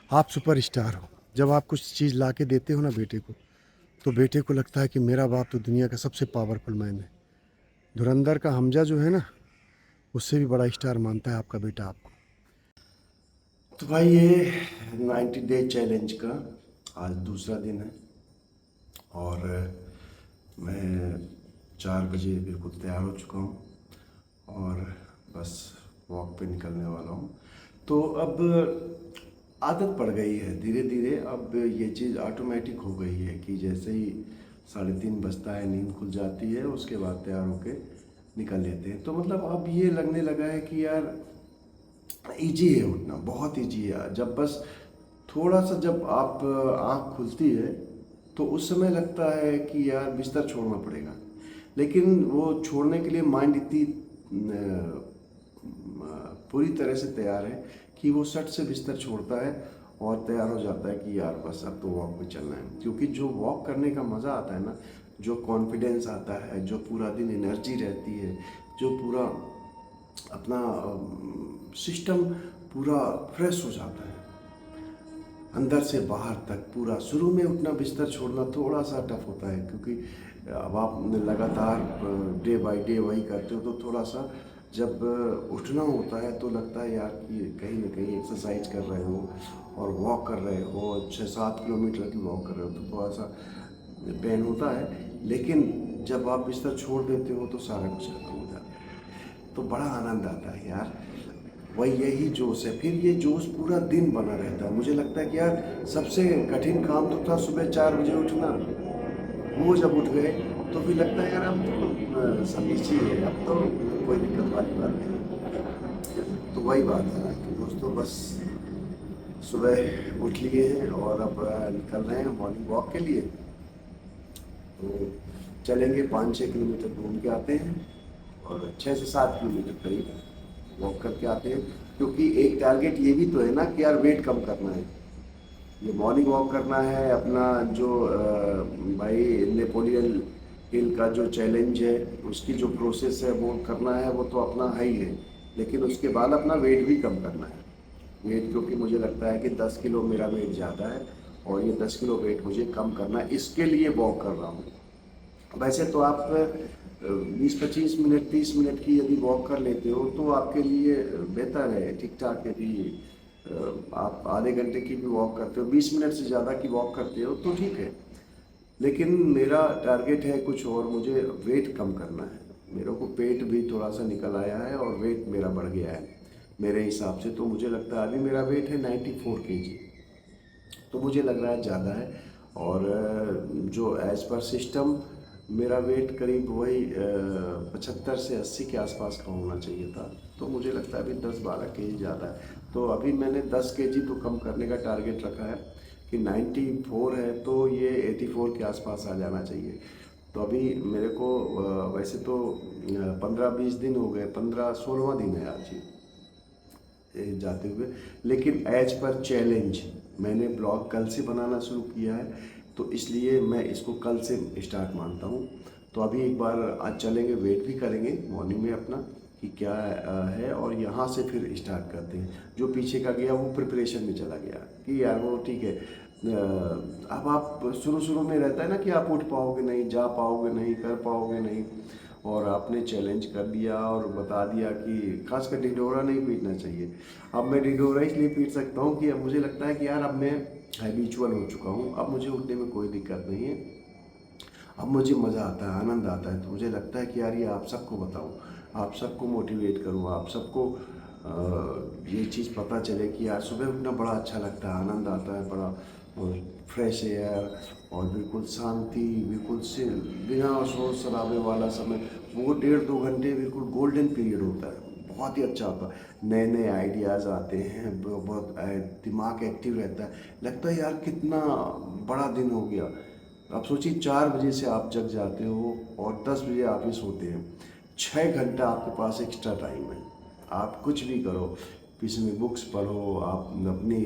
आप सुपरस्टार हो। जब आप कुछ चीज़ ला के देते हो ना बेटे को, तो बेटे को लगता है कि मेरा बाप तो दुनिया का सबसे पावरफुल मैन है। धुरंधर का हमजा जो है ना, उससे भी बड़ा स्टार मानता है आपका बेटा आपको। तो भाई ये 90 डे चैलेंज का आज दूसरा दिन है और मैं 4 बजे बिल्कुल तैयार हो चुका हूँ और बस वॉक पे निकलने वाला हूँ। तो अब आदत पड़ गई है धीरे धीरे, अब ये चीज़ ऑटोमेटिक हो गई है कि जैसे ही 3:30 बजता है नींद खुल जाती है, उसके बाद तैयार होके निकल लेते हैं। तो मतलब अब ये लगने लगा है कि यार ईजी है उठना, बहुत ईजी है। जब बस थोड़ा सा जब आप आँख खुलती है तो उस समय लगता है कि यार बिस्तर छोड़ना पड़ेगा, लेकिन वो छोड़ने के लिए माइंड इतनी पूरी तरह से तैयार है कि वो सट से बिस्तर छोड़ता है और तैयार हो जाता है कि यार बस अब तो वॉक पे चलना है। क्योंकि जो वॉक करने का मज़ा आता है ना, जो कॉन्फिडेंस आता है, जो पूरा दिन एनर्जी रहती है, जो पूरा अपना सिस्टम पूरा फ्रेश हो जाता है अंदर से बाहर तक पूरा। शुरू में उठना बिस्तर छोड़ना थोड़ा सा टफ होता है, क्योंकि अब आप लगातार डे बाय डे वही करते हो, तो थोड़ा सा जब उठना होता है तो लगता है यार कि कहीं ना कहीं एक्सरसाइज कर रहे हो और वॉक कर रहे हो, 6-7 किलोमीटर की वॉक कर रहे हो, तो थोड़ा सा पेन होता है। लेकिन जब आप बिस्तर छोड़ देते हो तो सारा कुछ खत्म हो जाता है, तो बड़ा आनंद आता है यार। वही यही जोश है, फिर ये जोश पूरा दिन बना रहता है। मुझे लगता है कि यार सबसे कठिन काम तो था सुबह 4 बजे उठना, वो जब उठ गए तो फिर लगता है यार अब तो सब इजी है, अब तो कोई दिक्कत वाली बात नहीं। तो वही बात है कि दोस्तों बस सुबह उठ लिए हैं और अब निकल रहे हैं मॉर्निंग वॉक के लिए। तो चलेंगे 5-6 किलोमीटर घूम के आते हैं और 6 से 7 किलोमीटर करीब वॉक करके आते हैं। क्योंकि एक टारगेट ये भी तो है ना कि यार वेट कम करना है, ये मॉर्निंग वॉक करना है अपना। जो भाई नेपोलियन हिल का जो चैलेंज है उसकी जो प्रोसेस है वो करना है, वो तो अपना है ही है। लेकिन उसके बाद अपना वेट भी कम करना है। वेट क्योंकि मुझे लगता है कि 10 किलो मेरा वेट ज़्यादा है और ये 10 किलो वेट मुझे कम करना है, इसके लिए वॉक कर रहा हूँ। वैसे तो आप 20-25 मिनट 30 मिनट की यदि वॉक कर लेते हो तो आपके लिए बेहतर है, ठीक ठाक। यदि आप आधे घंटे की भी वॉक करते हो, 20 मिनट से ज़्यादा की वॉक करते हो तो ठीक है। लेकिन मेरा टारगेट है कुछ और, मुझे वेट कम करना है। मेरे को पेट भी थोड़ा सा निकल आया है और वेट मेरा बढ़ गया है मेरे हिसाब से। तो मुझे लगता है अभी मेरा वेट है 94 kg, तो मुझे लग रहा है ज़्यादा है। और जो एज पर सिस्टम मेरा वेट करीब वही 75 से 80 के आसपास का होना चाहिए था, तो मुझे लगता है अभी 10-12 kg ज़्यादा है। तो अभी मैंने 10 kg तो कम करने का टारगेट रखा है कि 94 है तो ये 84 के आसपास आ जाना चाहिए। तो अभी मेरे को वैसे तो 15-20 दिन हो गए, 15-16वां दिन है आज जाते हुए। लेकिन एज पर चैलेंज मैंने ब्लॉग कल से बनाना शुरू किया है, तो इसलिए मैं इसको कल से स्टार्ट मानता हूँ। तो अभी एक बार आज चलेंगे, वेट भी करेंगे मॉर्निंग में अपना कि क्या है, और यहाँ से फिर स्टार्ट करते हैं। जो पीछे का गया वो प्रिपरेशन में चला गया कि यार वो ठीक है। अब आप शुरू शुरू में रहता है ना कि आप उठ पाओगे नहीं, जा पाओगे नहीं, कर पाओगे नहीं, और आपने चैलेंज कर दिया और बता दिया कि खासकर ढिंढोरा नहीं पीटना चाहिए। अब मैं ढिंढोरा इसलिए पीट सकता हूँ कि अब मुझे लगता है कि यार अब मैं हैबिचुअल हो चुका हूँ, अब मुझे उठने में कोई दिक्कत नहीं है। अब मुझे मज़ा आता है, आनंद आता है। तो मुझे लगता है कि यार ये आप सबको बताऊँ, आप सबको मोटिवेट करूँ, आप सबको ये चीज़ पता चले कि यार सुबह उठना बड़ा अच्छा लगता है, आनंद आता है बड़ा। और फ्रेश एयर और बिल्कुल शांति, बिल्कुल से बिना शोर शराबे वाला समय, वो 1.5-2 घंटे बिल्कुल गोल्डन पीरियड होता है, बहुत ही अच्छा होता है। नए नए आइडियाज़ आते हैं, बहुत दिमाग एक्टिव रहता है, लगता है यार कितना बड़ा दिन हो गया। आप सोचिए 4 बजे से आप जग जाते हो और 10 बजे आप ही सोते हैं, 6 घंटा आपके पास एक्स्ट्रा टाइम है। आप कुछ भी करो, इसमें बुक्स पढ़ो, आप अपनी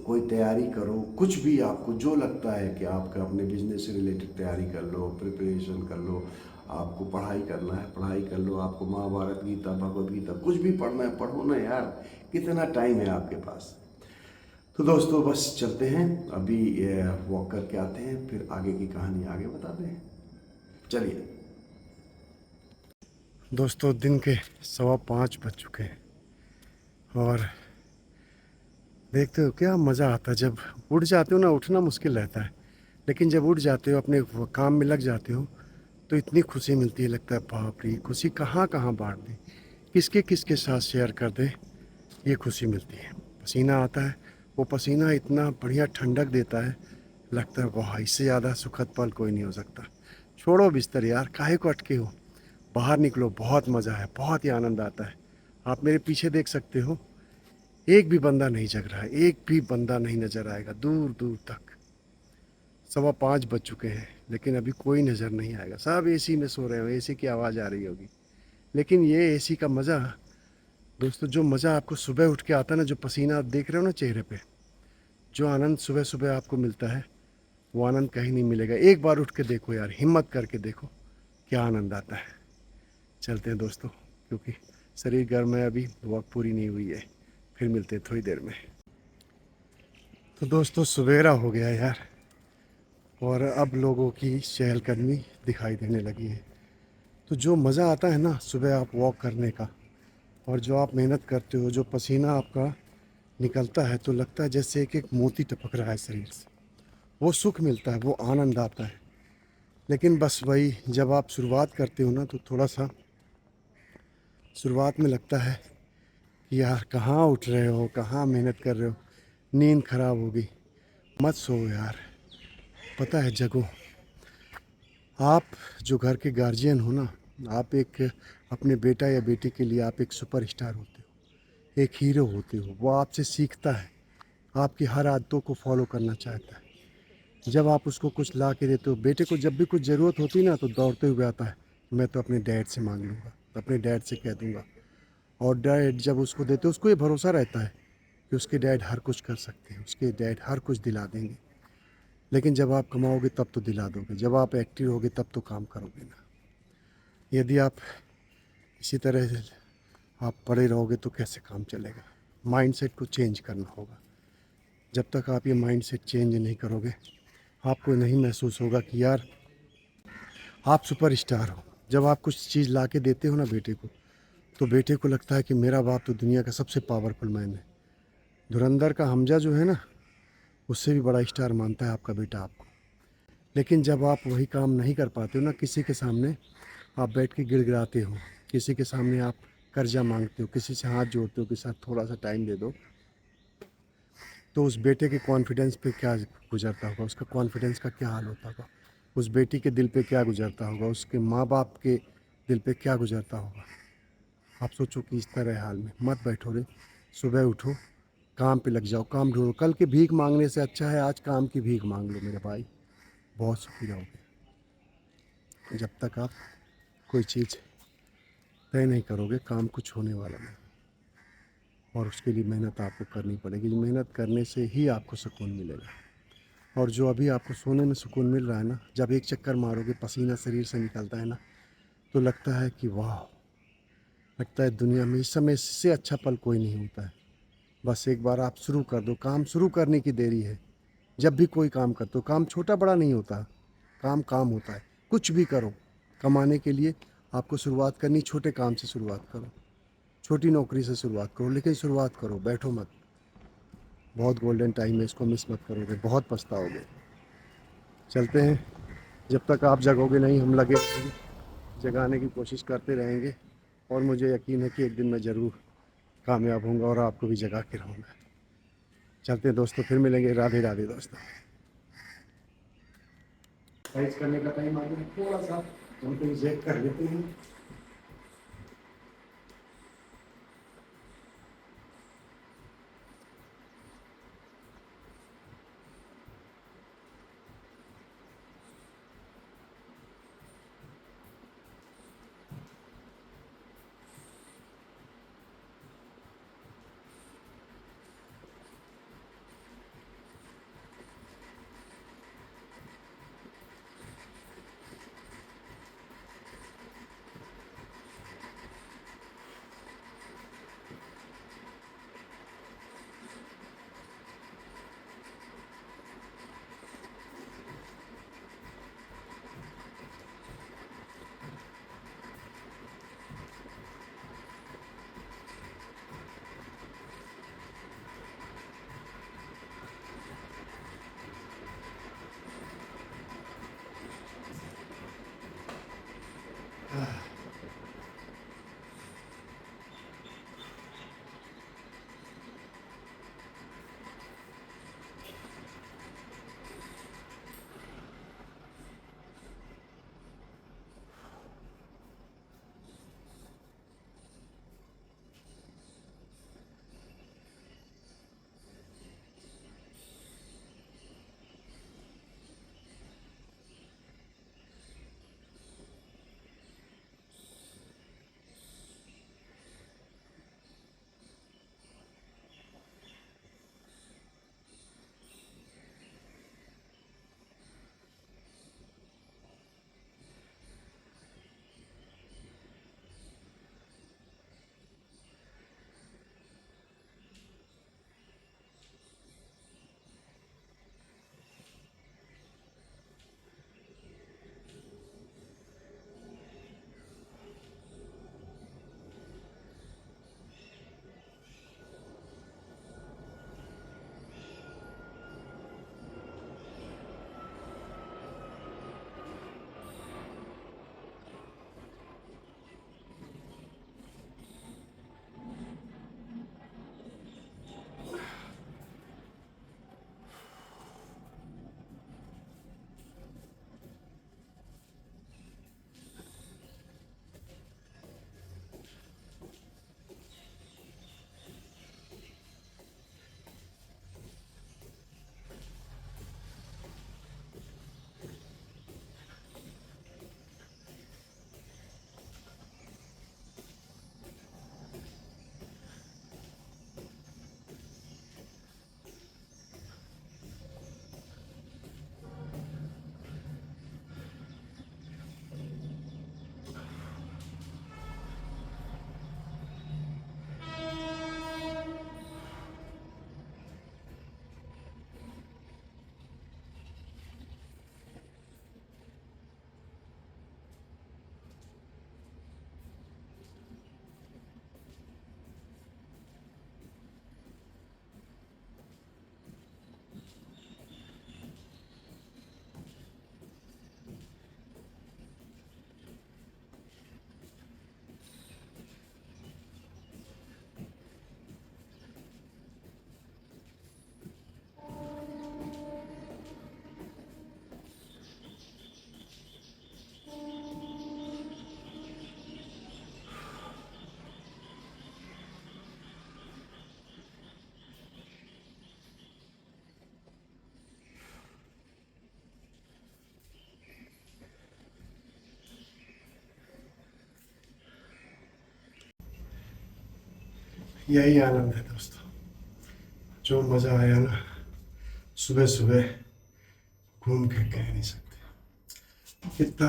कोई तैयारी करो, कुछ भी आपको जो लगता है कि आपका अपने बिजनेस से रिलेटेड तैयारी कर लो, प्रिपरेशन कर लो। आपको पढ़ाई करना है पढ़ाई कर लो, आपको महाभारत गीता भगवद गीता कुछ भी पढ़ना है पढ़ो ना यार, कितना टाइम है आपके पास। तो दोस्तों बस चलते हैं, अभी वॉक करके आते हैं, फिर आगे की कहानी आगे बताते हैं। चलिए दोस्तों, दिन के 5:15 बज चुके हैं और देखते हो क्या मज़ा आता है जब उठ जाते हो ना। उठना मुश्किल रहता है, लेकिन जब उठ जाते हो अपने काम में लग जाते हो तो इतनी खुशी मिलती है, लगता है बाप रे खुशी कहाँ कहाँ बांट दी, किसके किसके साथ शेयर कर दे, ये खुशी मिलती है। पसीना आता है, वो पसीना इतना बढ़िया ठंडक देता है, लगता है वाह इससे ज़्यादा सुखद पल कोई नहीं हो सकता। छोड़ो बिस्तर यार, काहे को अटके हो, बाहर निकलो, बहुत मज़ा है, बहुत ही आनंद आता है। आप मेरे पीछे देख सकते हो, एक भी बंदा नहीं जग रहा है, एक भी बंदा नहीं नज़र आएगा दूर दूर तक। 5:15 बज चुके हैं लेकिन अभी कोई नज़र नहीं आएगा, सब एसी में सो रहे हो, एसी की आवाज़ आ रही होगी। लेकिन ये एसी का मज़ा दोस्तों, जो मज़ा आपको सुबह उठ के आता है ना, जो पसीना आप देख रहे हो ना चेहरे पे, जो आनंद सुबह सुबह आपको मिलता है, वो आनंद कहीं नहीं मिलेगा। एक बार उठ के देखो यार, हिम्मत करके देखो, क्या आनंद आता है। चलते हैं दोस्तों, क्योंकि शरीर गर्म है, अभी वॉक पूरी नहीं हुई है, फिर मिलते हैं थोड़ी देर में। तो दोस्तों सवेरा हो गया यार, और अब लोगों की चहलकदमी दिखाई देने लगी है। तो जो मज़ा आता है ना सुबह आप वॉक करने का, और जो आप मेहनत करते हो, जो पसीना आपका निकलता है, तो लगता है जैसे एक एक मोती टपक रहा है शरीर से, वो सुख मिलता है, वो आनंद आता है। लेकिन बस वही, जब आप शुरुआत करते हो ना तो थोड़ा सा शुरुआत में लगता है कि यार कहाँ उठ रहे हो, कहाँ मेहनत कर रहे हो, नींद खराब होगी। मत सो यार, पता है जगो। आप जो घर के गार्जियन हो ना, आप एक अपने बेटा या बेटी के लिए आप एक सुपरस्टार होते हो, एक हीरो होते हो। वो आपसे सीखता है, आपकी हर आदतों को फॉलो करना चाहता है। जब आप उसको कुछ ला के देते हो, बेटे को जब भी कुछ ज़रूरत होती ना तो दौड़ते हुए आता है, मैं तो अपने डैड से मांग लूँगा, अपने डैड से कह दूँगा। और डैड जब उसको देते हो, उसको ये भरोसा रहता है कि उसके डैड हर कुछ कर सकते हैं, उसके डैड हर कुछ दिला देंगे। लेकिन जब आप कमाओगे तब तो दिला दोगे, जब आप एक्टिव होगे तब तो काम करोगे ना। यदि आप इसी तरह से आप पड़े रहोगे तो कैसे काम चलेगा। माइंडसेट को चेंज करना होगा। जब तक आप ये माइंडसेट चेंज नहीं करोगे, आपको नहीं महसूस होगा कि यार आप सुपरस्टार हो। जब आप कुछ चीज़ ला के देते हो ना बेटे को, तो बेटे को लगता है कि मेरा बाप तो दुनिया का सबसे पावरफुल मैन है। धुरंधर का हमजा जो है ना, उससे भी बड़ा स्टार मानता है आपका बेटा आपको। लेकिन जब आप वही काम नहीं कर पाते हो ना, किसी के सामने आप बैठ के गिड़गिड़ाते हो, किसी के सामने आप कर्जा मांगते हो, किसी से हाथ जोड़ते हो कि सर थोड़ा सा टाइम दे दो, तो उस बेटे के कॉन्फिडेंस पे क्या गुजरता होगा, उसका कॉन्फिडेंस का क्या हाल होता होगा, उस बेटी के दिल पे क्या गुजरता होगा, उसके माँ बाप के दिल पे क्या गुजरता होगा। आप सोचो कि इस तरह हाल में मत बैठो रे, सुबह उठो, काम पे लग जाओ, काम ढूंढो। कल की भीख मांगने से अच्छा है आज काम की भीख मांग लो मेरे भाई, बहुत सुखी रहोगे। जब तक आप कोई चीज़ तय नहीं करोगे, काम कुछ होने वाला नहीं, और उसके लिए मेहनत आपको करनी पड़ेगी। मेहनत करने से ही आपको सुकून मिलेगा। और जो अभी आपको सोने में सुकून मिल रहा है ना, जब एक चक्कर मारोगे, पसीना शरीर से निकलता है ना, तो लगता है कि वाह, लगता है दुनिया में इस समय इससे अच्छा पल कोई नहीं होता है। बस एक बार आप शुरू कर दो, काम शुरू करने की देरी है। जब भी कोई काम करते हो, काम छोटा बड़ा नहीं होता, काम काम होता है। कुछ भी करो, कमाने के लिए आपको शुरुआत करनी, छोटे काम से शुरुआत करो, छोटी नौकरी से शुरुआत करो, लेकिन शुरुआत करो, बैठो मत। बहुत गोल्डन टाइम है, इसको मिस मत करोगे, बहुत पछताओगे। चलते हैं, जब तक आप जगोगे नहीं हम लगे रहेंगे, जगाने की कोशिश करते रहेंगे, और मुझे यकीन है कि एक दिन मैं ज़रूर कामयाब होऊंगा और आपको भी जगा के रहूँगा। चलते हैं दोस्तों, फिर मिलेंगे। राधे राधे दोस्तों। एक्सरसाइज करने का टाइम आ गया, थोड़ा सा हम तो चेक कर लेते हैं। यही आनंद है दोस्तों, जो मज़ा आया ना सुबह सुबह, घूम के कह नहीं सकते। कितना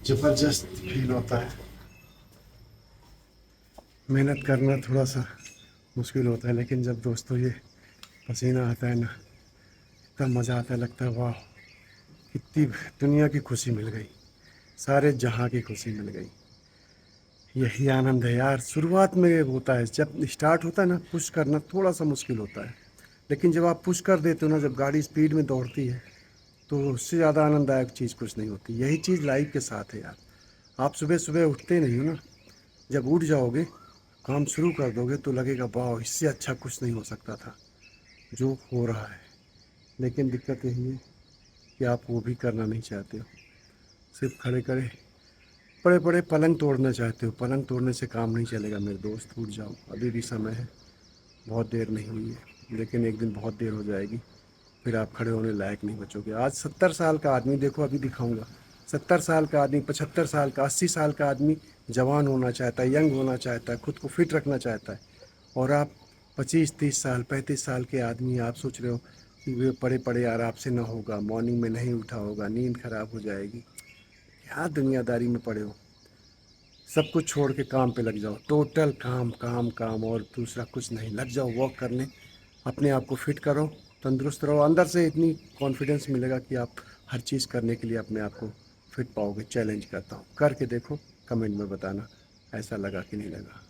ज़बरदस्त फील होता है। मेहनत करना थोड़ा सा मुश्किल होता है, लेकिन जब दोस्तों ये पसीना आता है ना, इतना मज़ा आता है, लगता है वाह, कितनी दुनिया की खुशी मिल गई, सारे जहाँ की खुशी मिल गई। यही आनंद है यार। शुरुआत में होता है, जब स्टार्ट होता है ना, पुश करना थोड़ा सा मुश्किल होता है, लेकिन जब आप पुश कर देते हो ना, जब गाड़ी स्पीड में दौड़ती है, तो उससे ज़्यादा आनंददायक चीज़ कुछ नहीं होती। यही चीज़ लाइफ के साथ है यार। आप सुबह सुबह उठते नहीं हो ना, जब उठ जाओगे, काम शुरू कर दोगे, तो लगेगा वाह, इससे अच्छा कुछ नहीं हो सकता था जो हो रहा है। लेकिन दिक्कत यही है कि आप वो भी करना नहीं चाहते हो, सिर्फ खड़े खड़े पड़े पड़े पलंग तोड़ना चाहते हो। पलंग तोड़ने से काम नहीं चलेगा मेरे दोस्त, उठ जाओ, अभी भी समय है, बहुत देर नहीं हुई है, लेकिन एक दिन बहुत देर हो जाएगी, फिर आप खड़े होने लायक नहीं बचोगे। आज 70 साल का आदमी देखो, अभी दिखाऊंगा, 70 साल का आदमी, 75 साल का, 80 साल का आदमी जवान होना चाहता है, यंग होना चाहता है, खुद को फिट रखना चाहता है। और आप 25-30 साल, 35 साल के आदमी, आप सोच रहे हो कि वे पड़े पड़े आराम से ना होगा, मॉर्निंग में नहीं उठा होगा, नींद खराब हो जाएगी। क्या दुनियादारी में पड़े हो। सब कुछ छोड़ के काम पे लग जाओ, टोटल काम काम काम, और दूसरा कुछ नहीं। लग जाओ वॉक करने, अपने आप को फिट करो, तंदुरुस्त रहो। अंदर से इतनी कॉन्फिडेंस मिलेगा कि आप हर चीज़ करने के लिए अपने आप को फिट पाओगे। चैलेंज करता हूँ, करके देखो, कमेंट में बताना ऐसा लगा कि नहीं लगा।